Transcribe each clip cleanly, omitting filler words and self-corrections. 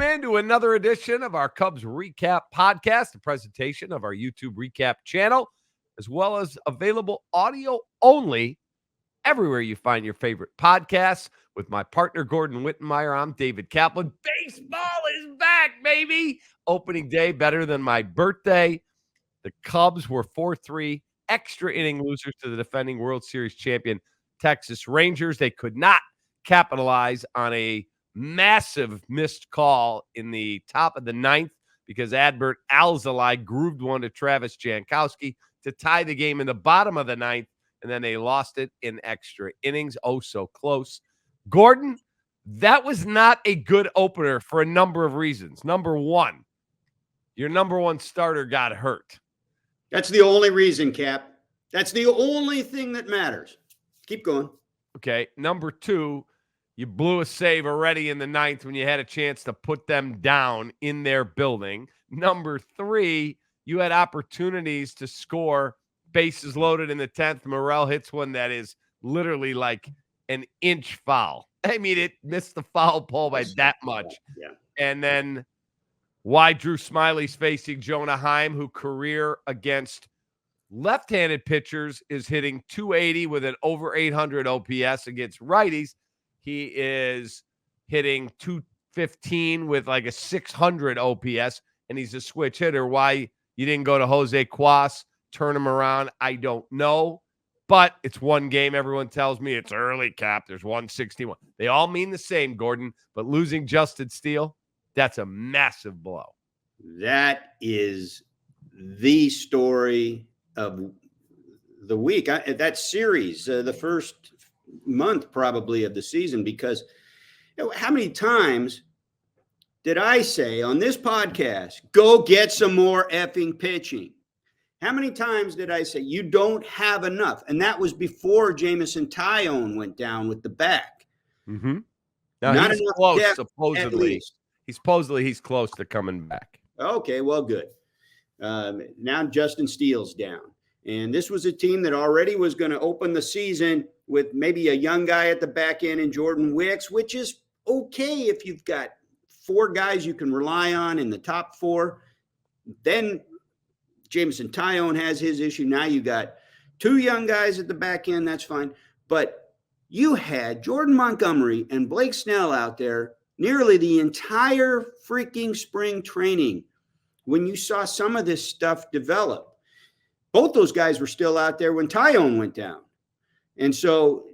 Welcome into another edition of our Cubs Recap podcast, a presentation of our YouTube Recap channel, as well as available audio only everywhere you find your favorite podcasts. With my partner, Gordon Wittenmeyer, I'm David Kaplan. Baseball is back, baby! Opening day better than my birthday. The Cubs were 4-3 extra inning losers to the defending World Series champion Texas Rangers. They could not capitalize on a massive missed call in the top of the ninth because Adbert Alzolay grooved one to Travis Jankowski to tie the game in the bottom of the ninth, and then they lost it in extra innings. Oh, so close. Gordon, that was not a good opener for a number of reasons. Number one, your number one starter got hurt. That's the only reason, Cap. That's the only thing that matters. Keep going. Okay. Number two, you blew a save already in the ninth when you had a chance to put them down in their building. Number three, you had opportunities to score, bases loaded in the 10th. Morel hits one that is literally like an inch foul. I mean, it missed the foul pole by that much. Yeah. And then why Drew Smiley's facing Jonah Heim, who career against left-handed pitchers is hitting 280 with an over 800 OPS. Against righties, he is hitting 215 with like a 600 OPS, and he's a switch hitter. Why you didn't go to Jose Cuas, turn him around, I don't know. But it's one game. Everyone tells me it's early, Cap. There's 161. They all mean the same, Gordon. But losing Justin Steele, that's a massive blow. That is the story of the week. That series, the first month probably of the season, because how many times did I say on this podcast, go get some more effing pitching? How many times did I say you don't have enough? And that was before Jameson Taillon went down with the back. Mm-hmm. Now Not he's enough close, depth, supposedly. He's close to coming back. Okay, well, good. Now Justin Steele's down. And this was a team that already was going to open the season with maybe a young guy at the back end in Jordan Wicks, which is okay if you've got four guys you can rely on in the top four. Then Jameson Taillon has his issue. Now you got two young guys at the back end. That's fine. But you had Jordan Montgomery and Blake Snell out there nearly the entire freaking spring training when you saw some of this stuff develop. Both those guys were still out there when Taillon went down. And so,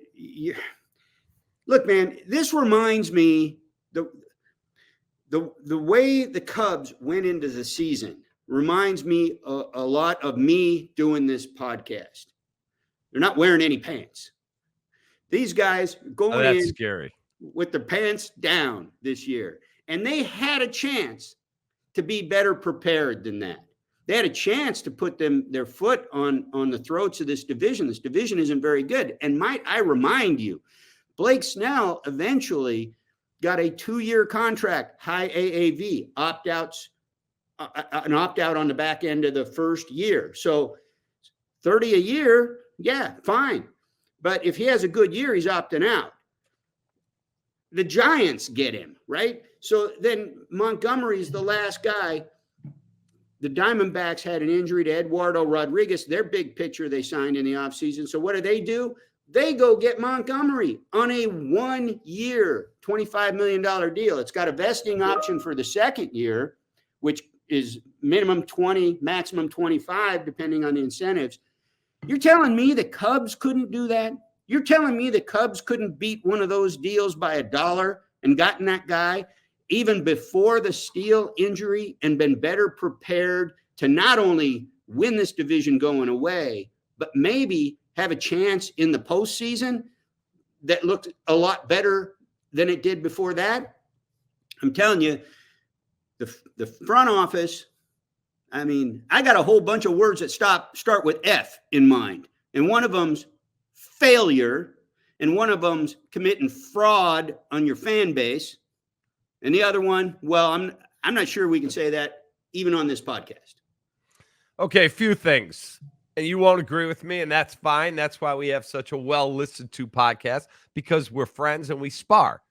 look, man, this reminds me, the way the Cubs went into the season reminds me a lot of me doing this podcast. They're not wearing any pants. These guys going in scary with their pants down this year. And they had a chance to be better prepared than that. They had a chance to put their foot on the throats of this division. This division isn't very good. And might I remind you, Blake Snell eventually got a 2-year contract, high AAV, opt-outs, an opt-out on the back end of the first year. So 30 a year, yeah, fine. But if he has a good year, he's opting out. The Giants get him, right? So then Montgomery's the last guy. The Diamondbacks had an injury to Eduardo Rodriguez, their big pitcher they signed in the offseason. So what do? They go get Montgomery on a 1-year, $25 million deal. It's got a vesting option for the second year, which is minimum 20, maximum 25, depending on the incentives. You're telling me the Cubs couldn't do that? You're telling me the Cubs couldn't beat one of those deals by $1 and gotten that guy even before the Steele injury and been better prepared to not only win this division going away, but maybe have a chance in the postseason that looked a lot better than it did before that? I'm telling you, the front office, I mean, I got a whole bunch of words that start with F in mind. And one of them's failure, and one of them's committing fraud on your fan base. And the other one, well, I'm not sure we can say that even on this podcast. Okay, a few things. And you won't agree with me, and that's fine. That's why we have such a well-listened to podcast, because we're friends and we spar.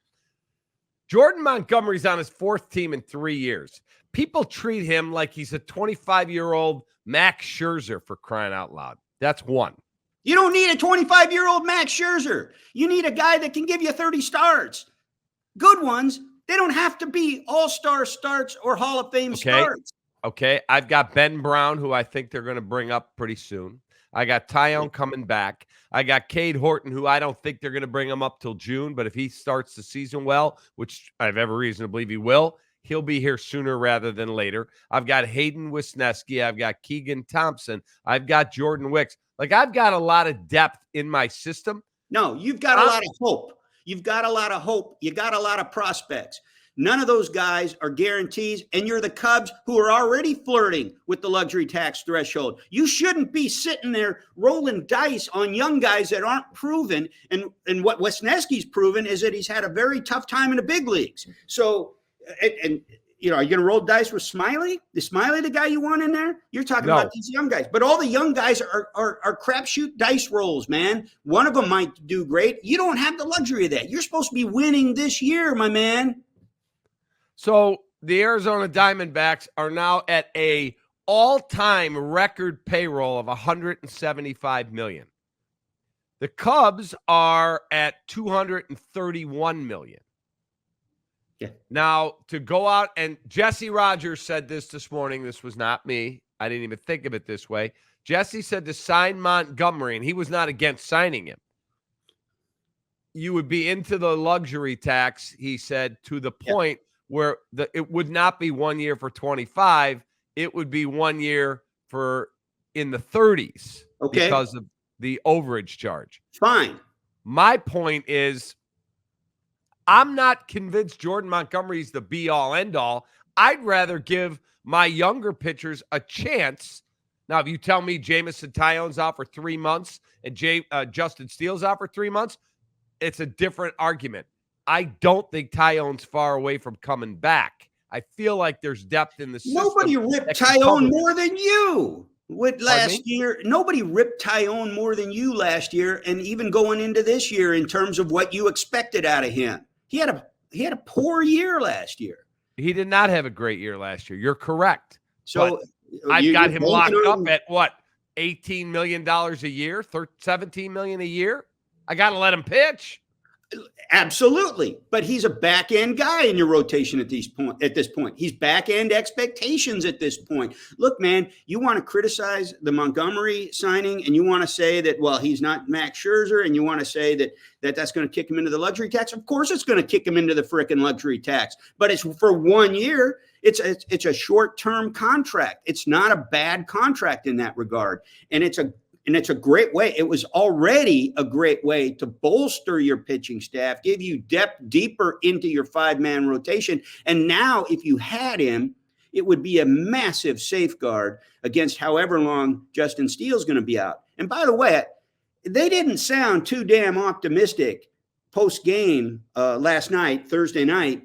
Jordan Montgomery's on his 4th team in 3 years. People treat him like he's a 25-year-old Max Scherzer, for crying out loud. That's one. You don't need a 25-year-old Max Scherzer. You need a guy that can give you 30 starts. Good ones. They don't have to be all-star starts or Hall of Fame starts. Okay. I've got Ben Brown, who I think they're going to bring up pretty soon. I got Tyone coming back. I got Cade Horton, who I don't think they're going to bring him up till June, but if he starts the season well, which I have every reason to believe he will, he'll be here sooner rather than later. I've got Hayden Wisniewski. I've got Keegan Thompson. I've got Jordan Wicks. Like, I've got a lot of depth in my system. No, you've got a lot of hope. You've got a lot of hope. You got a lot of prospects. None of those guys are guarantees, and you're the Cubs who are already flirting with the luxury tax threshold. You shouldn't be sitting there rolling dice on young guys that aren't proven. And what Wisniewski's proven is that he's had a very tough time in the big leagues. So, and you know, are you going to roll dice with Smiley? Is Smiley the guy you want in there? You're talking about these young guys. But all the young guys are crapshoot dice rolls, man. One of them might do great. You don't have the luxury of that. You're supposed to be winning this year, my man. So the Arizona Diamondbacks are now at a all-time record payroll of $175 million. The Cubs are at $231 million. Yeah. Now, to go out, and Jesse Rogers said this morning. This was not me. I didn't even think of it this way. Jesse said to sign Montgomery, and he was not against signing him. You would be into the luxury tax, he said, to the point where it would not be 1 year for 25. It would be 1 year for in the 30s because of the overage charge. Fine. My point is, I'm not convinced Jordan Montgomery is the be-all, end-all. I'd rather give my younger pitchers a chance. Now, if you tell me Jameson Taillon's out for 3 months and Justin Steele's out for 3 months, it's a different argument. I don't think Taillon's far away from coming back. I feel like there's depth in the system. Nobody ripped Taillon more than you last year. Nobody ripped Taillon more than you last year, and even going into this year in terms of what you expected out of him. He had a poor year last year. He did not have a great year last year. You're correct. So I've got him locked up at what? $18 million a year, $17 million a year. I got to let him pitch. Absolutely. But he's a back end guy in your rotation at this point. He's back end expectations at this point. Look, man, you want to criticize the Montgomery signing and you want to say that, well, he's not Max Scherzer, and you want to say that's going to kick him into the luxury tax. Of course it's going to kick him into the frickin' luxury tax, but it's for 1 year. It's a short-term contract. It's not a bad contract in that regard. And it's a great way. It was already a great way to bolster your pitching staff, give you depth deeper into your 5-man rotation. And now if you had him, it would be a massive safeguard against however long Justin Steele is going to be out. And by the way, they didn't sound too damn optimistic post-game last night, Thursday night.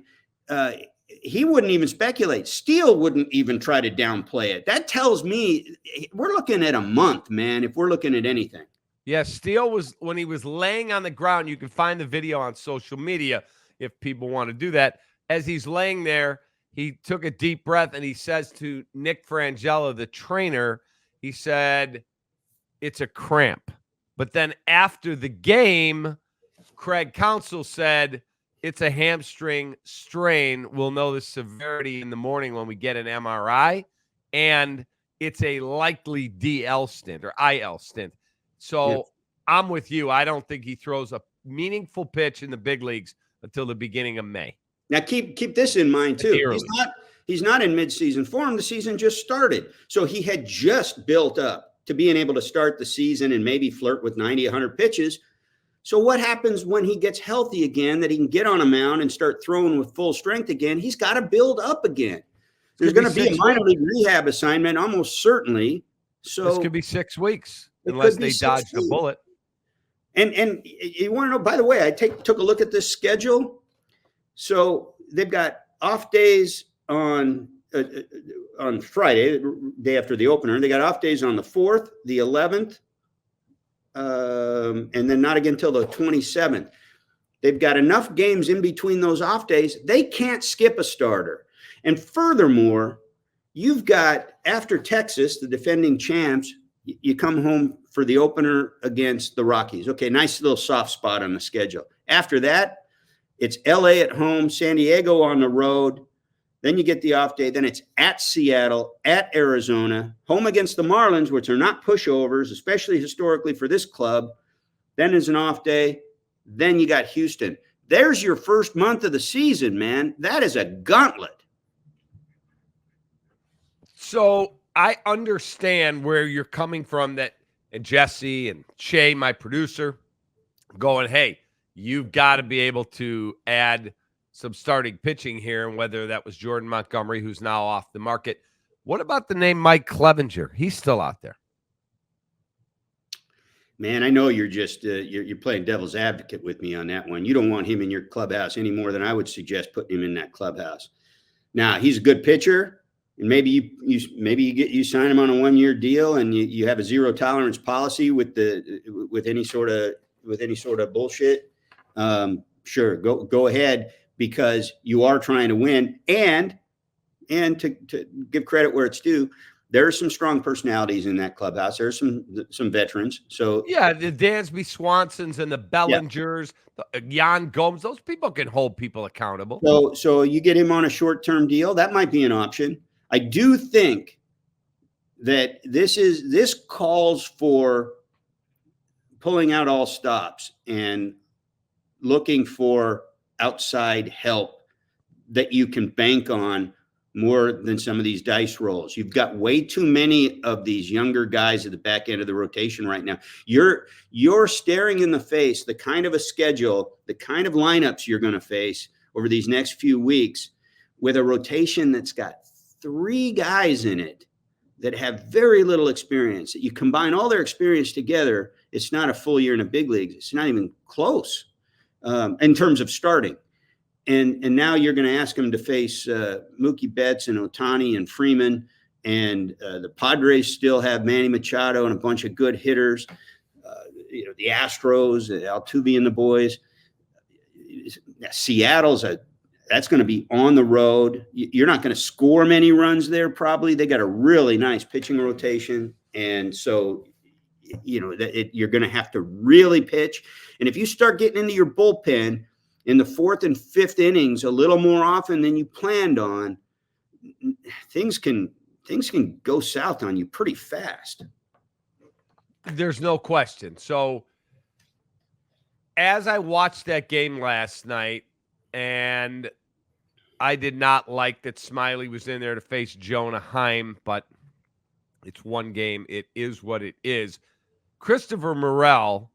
He wouldn't even speculate. Steele wouldn't even try to downplay it. That tells me we're looking at a month, man, if we're looking at anything. Yeah, Steele was, when he was laying on the ground, you can find the video on social media if people want to do that. As he's laying there, he took a deep breath and he says to Nick Frangella, the trainer, he said, it's a cramp. But then after the game, Craig Counsell said, it's a hamstring strain. We'll know the severity in the morning when we get an MRI. And it's a likely DL stint or IL stint. So I'm with you. I don't think he throws a meaningful pitch in the big leagues until the beginning of May. Now keep this in mind too. He's not in midseason form. The season just started. So he had just built up to being able to start the season and maybe flirt with 90, 100 pitches. So what happens when he gets healthy again, that he can get on a mound and start throwing with full strength again? He's got to build up again. There's going to be a minor league rehab assignment almost certainly. So this could be 6 weeks unless they dodge the bullet. And you want to know, by the way, I took a look at this schedule. So they've got off days on Friday, the day after the opener. They got off days on the 4th, the 11th, and then not again until the 27th. They've got enough games in between those off days. They can't skip a starter. And furthermore, you've got, after Texas, the defending champs, you come home for the opener against the Rockies. Okay, nice little soft spot on the schedule. After that, it's LA at home, San Diego on the road. Then you get the off day. Then it's at Seattle, at Arizona, home against the Marlins, which are not pushovers, especially historically for this club. Then is an off day. Then you got Houston. There's your first month of the season, man. That is a gauntlet. So I understand where you're coming from, that, and Jesse and Shay, my producer, going, hey, you've got to be able to add some starting pitching here, and whether that was Jordan Montgomery, who's now off the market. What about the name Mike Clevenger? He's still out there. Man, I know you're just you're playing devil's advocate with me on that one. You don't want him in your clubhouse any more than I would suggest putting him in that clubhouse. Now, he's a good pitcher, and maybe you sign him on a 1-year deal, and you have a zero tolerance policy with any sort of bullshit. Sure, go ahead, because you are trying to win, and to give credit where it's due, there are some strong personalities in that clubhouse. There's some veterans. So yeah, the Dansby Swansons and the Bellingers, Jan Gomes, those people can hold people accountable. So you get him on a short-term deal. That might be an option. I do think that this calls for pulling out all stops and looking for outside help that you can bank on more than some of these dice rolls. You've got way too many of these younger guys at the back end of the rotation right now. You're staring in the face the kind of a schedule, the kind of lineups you're going to face over these next few weeks with a rotation that's got 3 guys in it that have very little experience. You combine all their experience together, it's not a full year in the big leagues. It's not even close in terms of starting. And now you're going to ask them to face Mookie Betts and Ohtani and Freeman. And the Padres still have Manny Machado and a bunch of good hitters. The Astros, Altuve and the boys. Seattle's that's going to be on the road. You're not going to score many runs there, probably. They got a really nice pitching rotation. And so, you're going to have to really pitch. And if you start getting into your bullpen in the 4th and 5th innings a little more often than you planned on, things can go south on you pretty fast. There's no question. So as I watched that game last night, and I did not like that Smiley was in there to face Jonah Heim, but it's one game. It is what it is. Christopher Morel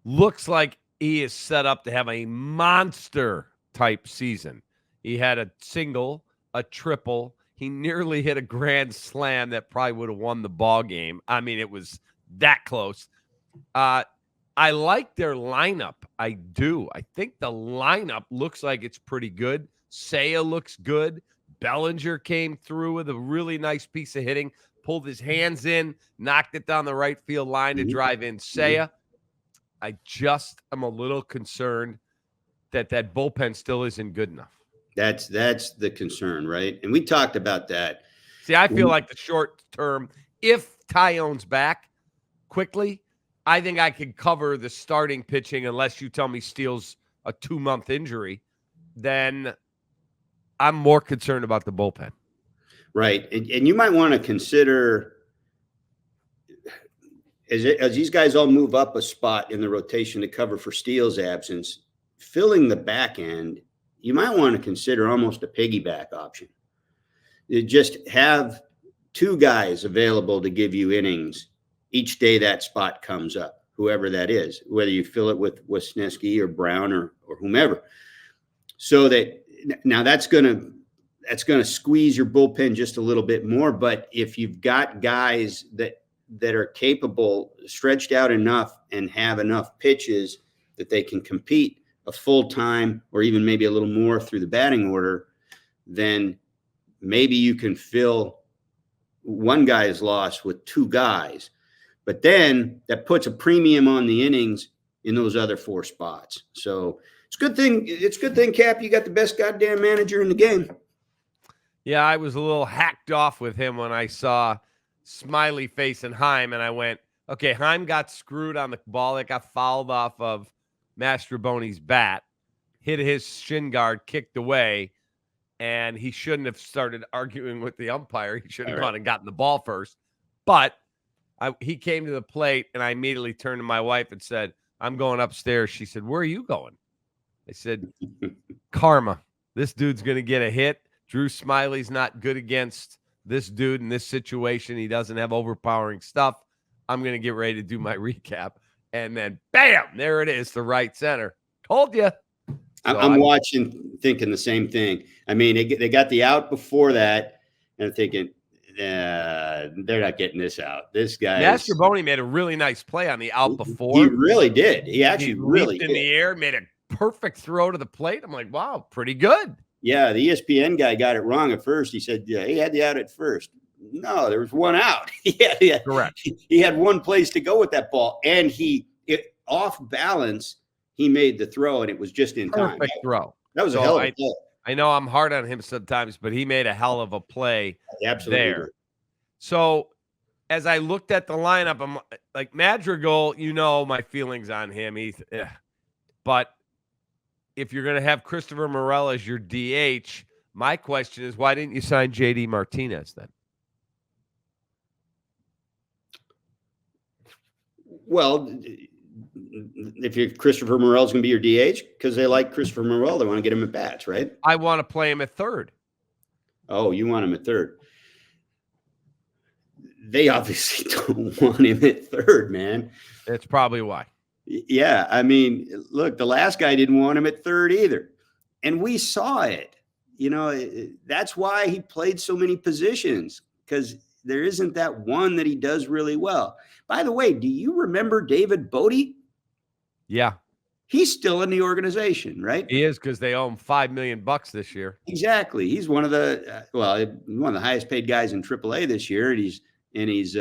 looks like he is set up to have a monster type season. He had a single, a triple. He nearly hit a grand slam that probably would have won the ball game. I mean, it was that close. I like their lineup. I do. I think the lineup looks like it's pretty good. Seiya looks good. Bellinger came through with a really nice piece of hitting, pulled his hands in, knocked it down the right field line to drive in Seiya. I just am a little concerned that bullpen still isn't good enough. That's the concern, right? And we talked about that. See, I feel like the short term, if Tyone's back quickly, I think I could cover the starting pitching unless you tell me Steele's a 2-month injury. Then I'm more concerned about the bullpen. Right. And you might want to consider, as these guys all move up a spot in the rotation to cover for Steele's absence, filling the back end, you might want to consider almost a piggyback option. You just have 2 guys available to give you innings each day that spot comes up, whoever that is, whether you fill it with Wisniewski or Brown or whomever. So that now that's going to squeeze your bullpen just a little bit more. But if you've got guys that are capable, stretched out enough, and have enough pitches that they can compete a full time or even maybe a little more through the batting order, then maybe you can fill one guy's loss with 2 guys. But then that puts a premium on the innings in those other 4 spots. So It's a good thing. It's a good thing, Cap. You got the best goddamn manager in the game. Yeah, I was a little hacked off with him when I saw Smiley facing Heim, and I went, okay, Heim got screwed on the ball that got fouled off of Mastroboni's bat, hit his shin guard, kicked away, and he shouldn't have started arguing with the umpire. He should have gone and gotten the ball first. But he came to the plate, and I immediately turned to my wife and said, I'm going upstairs. She said, where are you going? I said, karma. This dude's going to get a hit. Drew Smiley's not good against this dude in this situation. He doesn't have overpowering stuff. I'm going to get ready to do my recap. And then, bam, there it is, the right center. Told you. So I'm watching, thinking the same thing. I mean, they got the out before that, and I'm thinking, they're not getting this out. This guy, Mastroboni made a really nice play on the out before. He really did. He actually really leaped in the air, made a perfect throw to the plate. I'm like, wow, pretty good. Yeah, the ESPN guy got it wrong at first. He said, yeah, he had the out at first. No, there was one out. Correct. He had one place to go with that ball, and off balance, he made the throw, and it was just in time. Perfect throw. That was a hell of a play. I know I'm hard on him sometimes, but he made a hell of a play there. So as I looked at the lineup, I'm like, Madrigal, you know my feelings on him. But if you're going to have Christopher Morel as your DH, my question is, why didn't you sign JD Martinez then? Well, if you're Christopher Morel's going to be your DH, because they like Christopher Morel, they want to get him at bats, right? I want to play him at third. Oh, you want him at third. They obviously don't want him at third, man. That's probably why. Yeah, I mean, look, the last guy didn't want him at third either. And we saw it. You know, that's why he played so many positions, because there isn't that one that he does really well. By the way, do you remember David Bodie? Yeah. He's still in the organization, right? He is, because they owe him $5 million this year. Exactly. He's one of the one of the highest paid guys in AAA this year, and he's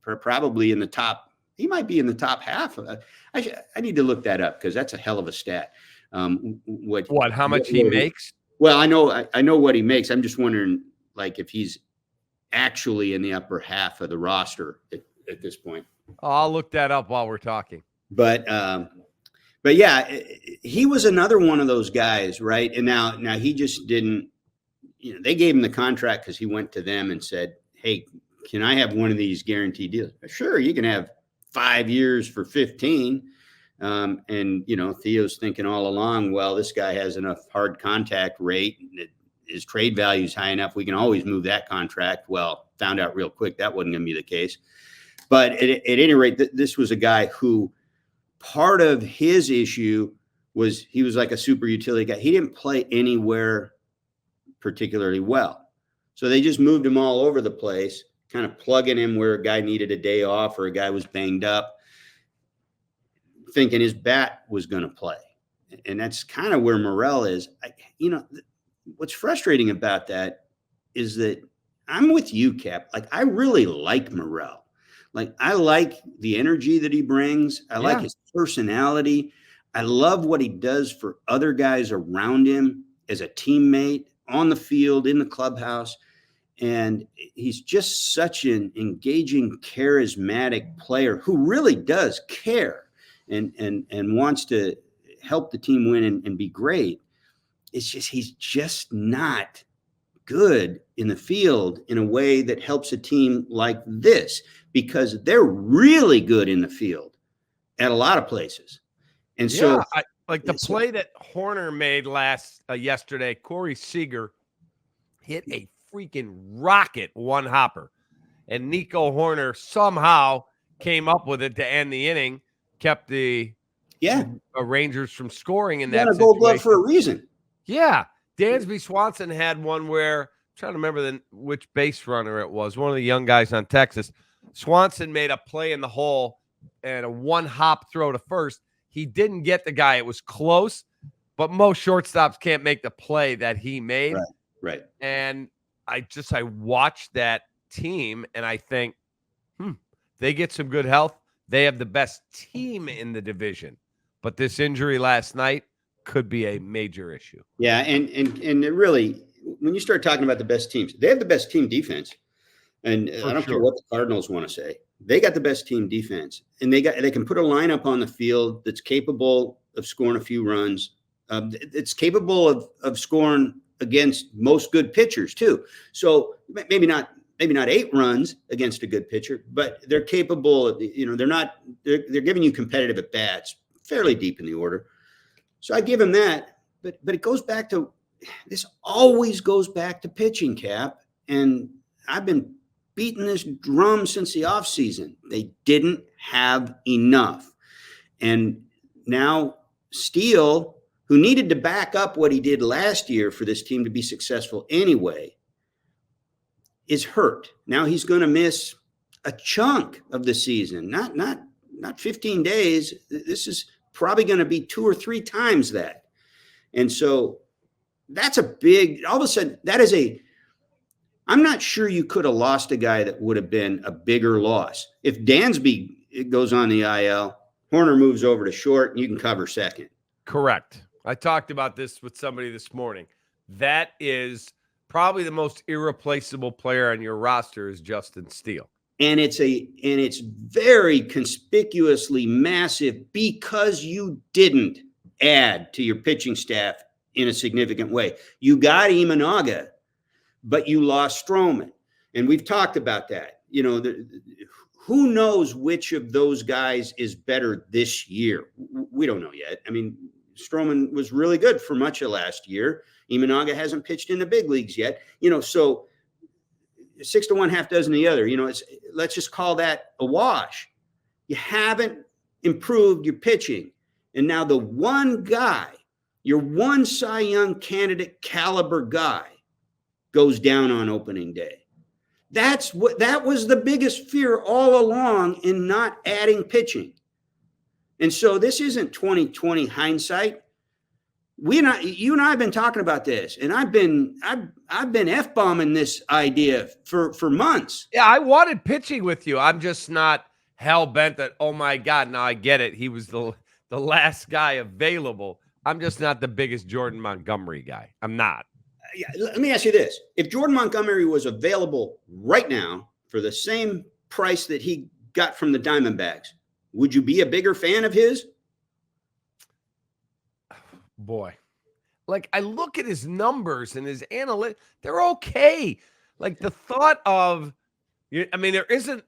probably in the top. He might be in the top half. I need to look that up, because that's a hell of a stat. How much he makes? Well, I know what he makes. I'm just wondering, like, if he's actually in the upper half of the roster at this point. I'll look that up while we're talking. But yeah, he was another one of those guys, right? And now he just didn't. You know, they gave him the contract because he went to them and said, "Hey, can I have one of these guaranteed deals?" Sure, you can have 5 years for 15. And you know, Theo's thinking all along, well, this guy has enough hard contact rate. His trade value is high enough. We can always move that contract. Well, found out real quick that wasn't going to be the case. But at any rate, this was a guy who part of his issue was he was like a super utility guy. He didn't play anywhere particularly well. So they just moved him all over the place, kind of plugging him where a guy needed a day off or a guy was banged up, thinking his bat was going to play. And that's kind of where Morel is. What's frustrating about that is that I'm with you, Cap. Like, I really like Morel. Like, I like the energy that he brings. I like his personality. I love what he does for other guys around him as a teammate, on the field, in the clubhouse. And he's just such an engaging, charismatic player who really does care and wants to help the team win and be great. It's just, he's just not good in the field in a way that helps a team like this, because they're really good in the field at a lot of places. And so the play that Horner made yesterday, Corey Seager hit a freaking rocket one hopper, and Nico Horner somehow came up with it to end the inning, kept the Rangers from scoring in that situation. Gold glove for a reason. Yeah. Dansby Swanson had one where, I'm trying to remember which base runner it was, one of the young guys on Texas. Swanson made a play in the hole and a one-hop throw to first. He didn't get the guy. It was close, but most shortstops can't make the play that he made. Right. And I watched that team, and I think, they get some good health. They have the best team in the division. But this injury last night could be a major issue. Yeah, and it really, when you start talking about the best teams, they have the best team defense. And I don't care what the Cardinals want to say. They got the best team defense, and they can put a lineup on the field that's capable of scoring a few runs. It's capable of scoring against most good pitchers too. So maybe not 8 runs against a good pitcher, but they're capable of, they're giving you competitive at bats fairly deep in the order. So I give them that, but it goes back to, this always goes back to pitching, Cap. And I've been beating this drum since the offseason. They didn't have enough. And now Steele, who needed to back up what he did last year for this team to be successful anyway, is hurt. Now he's going to miss a chunk of the season, not 15 days. This is probably going to be 2 or 3 times that. And so that's a big, all of a sudden, I'm not sure you could have lost a guy that would have been a bigger loss. If Dansby goes on the IL, Horner moves over to short, and you can cover second. Correct. I talked about this with somebody this morning. That is probably the most irreplaceable player on your roster is Justin Steele. And it's very conspicuously massive because you didn't add to your pitching staff in a significant way. You got Imanaga, but you lost Stroman. And we've talked about that. Who knows which of those guys is better this year? We don't know yet. I mean, Stroman was really good for much of last year. Imanaga hasn't pitched in the big leagues yet. So 6 to 1, half dozen the other. Let's just call that a wash. You haven't improved your pitching. And now the one guy, your one Cy Young candidate caliber guy, goes down on opening day. That was the biggest fear all along in not adding pitching. And so this isn't 2020 hindsight. You and I have been talking about this, and I've been F-bombing this idea for months. Yeah, I wanted pitching with you. I'm just not hell-bent that, oh my God, now I get it. He was the last guy available. I'm just not the biggest Jordan Montgomery guy. I'm not. Yeah, let me ask you this. If Jordan Montgomery was available right now for the same price that he got from the Diamondbacks, would you be a bigger fan of his? Boy, like I look at his numbers and his analytics, they're okay. Like the thought of, there isn't,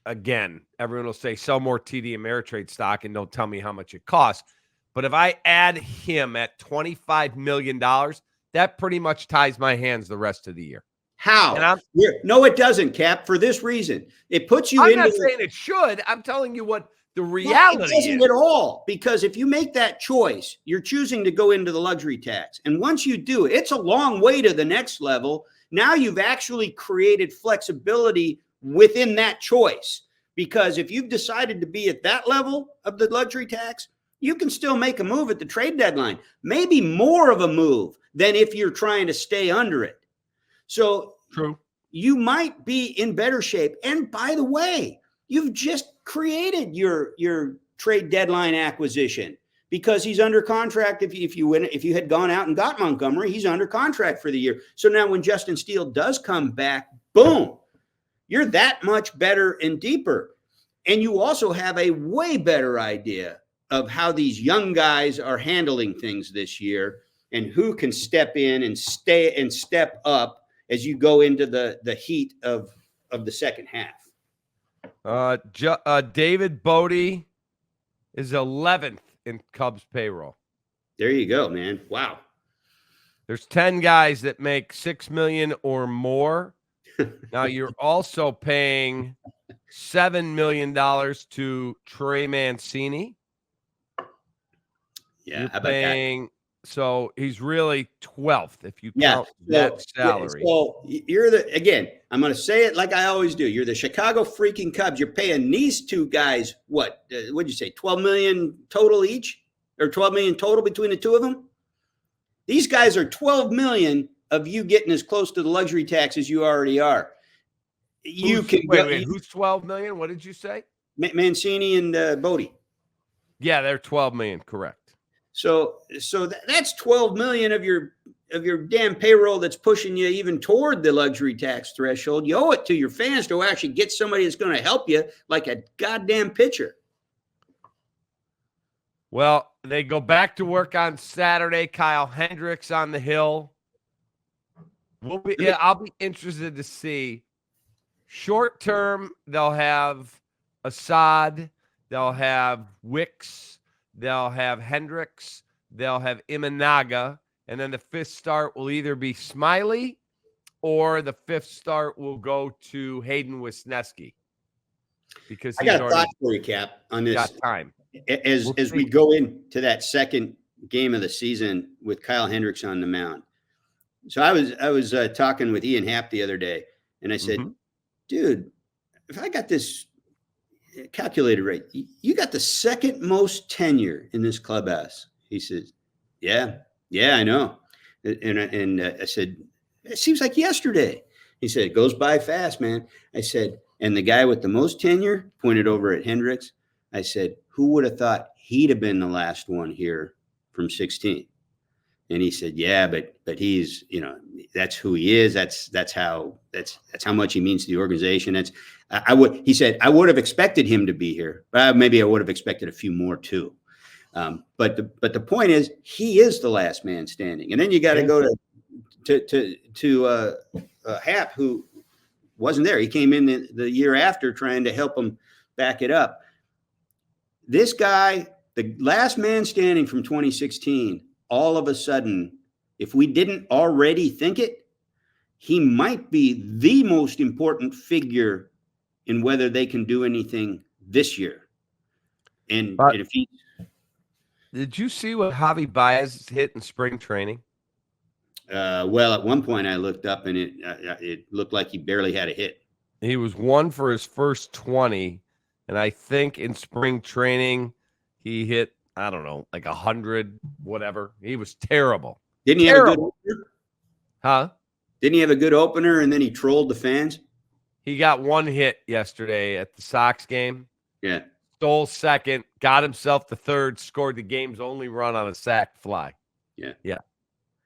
again, everyone will say sell more TD Ameritrade stock and don't tell me how much it costs. But if I add him at $25 million, that pretty much ties my hands the rest of the year. How? No, it doesn't, Cap, for this reason. It puts you I'm not saying it should. I'm telling you what the reality is. It doesn't at all, because if you make that choice, you're choosing to go into the luxury tax. And once you do, it's a long way to the next level. Now you've actually created flexibility within that choice, because if you've decided to be at that level of the luxury tax, you can still make a move at the trade deadline, maybe more of a move than if you're trying to stay under it. So true, you might be in better shape. And by the way, you've just created your trade deadline acquisition, because he's under contract. If you had gone out and got Montgomery, he's under contract for the year. So now when Justin Steele does come back, boom, you're that much better and deeper. And you also have a way better idea of how these young guys are handling things this year, and who can step in and step up as you go into the heat of the second half. David Bodie is 11th in Cubs payroll. There you go, man. Wow. There's 10 guys that make $6 million or more. Now you're also paying $7 million to Trey Mancini. Yeah, how about that? So he's really 12th if you count that salary. So I'm going to say it like I always do. You're the Chicago freaking Cubs. You're paying these two guys, what'd you say, $12 million total each, or $12 million total between the two of them? These guys are $12 million of you getting as close to the luxury tax as you already are. Who's $12 million? What did you say? Mancini and Bodie. Yeah, they're 12 million, correct. So that's 12 million of your damn payroll that's pushing you even toward the luxury tax threshold. You owe it to your fans to actually get somebody that's going to help you like a goddamn pitcher. Well, they go back to work on Saturday. Kyle Hendricks on the hill. I'll be interested to see. Short term, they'll have Assad, they'll have Wicks, they'll have Hendricks, they'll have Imanaga, and then the fifth start will either be Smiley or the fifth start will go to Hayden Wisniewski. Because I got a thought for you, Cap, on this. Got time. As we go into that second game of the season with Kyle Hendricks on the mound. So I was talking with Ian Happ the other day, and I said, dude, if I got this calculated right, you got the second most tenure in this clubhouse. He says, yeah, I know. And I said, it seems like yesterday. He said, it goes by fast, man. I said, and the guy with the most tenure pointed over at Hendricks. I said, who would have thought he'd have been the last one here from 16? And he said, yeah, but he's, that's who he is. That's how much he means to the organization. He said, I would have expected him to be here, but maybe I would have expected a few more too. But the point is, he is the last man standing. And then you got to go to Happ, who wasn't there. He came in the year after trying to help him back it up. This guy, the last man standing from 2016, all of a sudden, if we didn't already think it, he might be the most important figure in whether they can do anything this year. And if he, did you see what Javi Baez hit in spring training? Well, at one point I looked up and it looked like he barely had a hit. He was 1 for his first 20, and I think in spring training he hit, I don't know, like 100, whatever. He was terrible. Didn't he have a good opener? Huh? Didn't he have a good opener and then he trolled the fans? He got 1 hit yesterday at the Sox game. Yeah. Stole second, got himself the third, scored the game's only run on a sac fly. Yeah.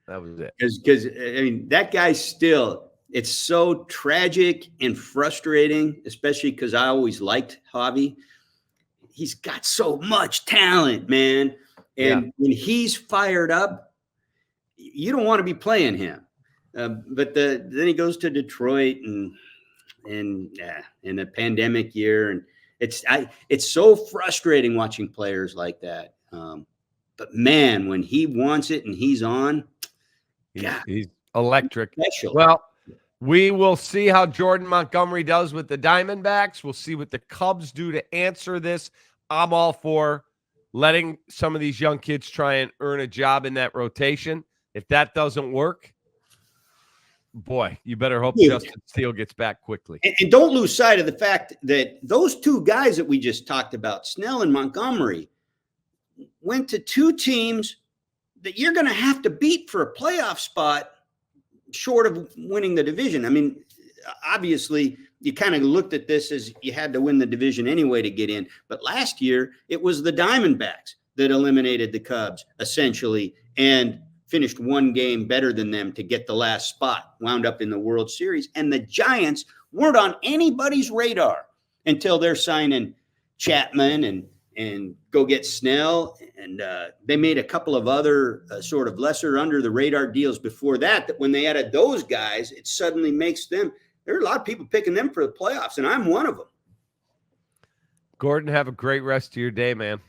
That was it. Because I mean, that guy still, it's so tragic and frustrating, especially because I always liked Javi. He's got so much talent, man. And when he's fired up, you don't want to be playing him. But then he goes to Detroit and in the pandemic year, and it's so frustrating watching players like that. But man, when he wants it and he's on, he's electric. Special. Well, we will see how Jordan Montgomery does with the Diamondbacks. We'll see what the Cubs do to answer this. I'm all for letting some of these young kids try and earn a job in that rotation. If that doesn't work, boy, you better hope Justin Steele gets back quickly. And don't lose sight of the fact that those two guys that we just talked about, Snell and Montgomery, went to two teams that you're going to have to beat for a playoff spot short of winning the division. I mean, obviously, you kind of looked at this as you had to win the division anyway to get in. But last year, it was the Diamondbacks that eliminated the Cubs, essentially, and finished 1 game better than them to get the last spot, wound up in the World Series. And the Giants weren't on anybody's radar until they're signing Chapman and go get Snell. And they made a couple of other sort of lesser under the radar deals before that when they added those guys, it suddenly makes them, there are a lot of people picking them for the playoffs, and I'm one of them. Gordon, have a great rest of your day, man.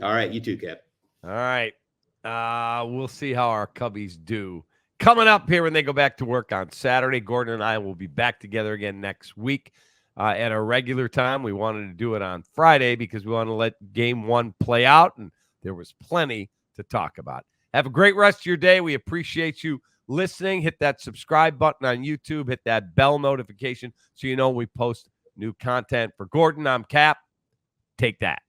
All right. You too, Cap. All right. We'll see how our Cubbies do. Coming up here when they go back to work on Saturday, Gordon and I will be back together again next week at a regular time. We wanted to do it on Friday because we want to let game 1 play out, and there was plenty to talk about. Have a great rest of your day. We appreciate you listening. Hit that subscribe button on YouTube. Hit that bell notification so you know we post new content. For Gordon, I'm Cap. Take that.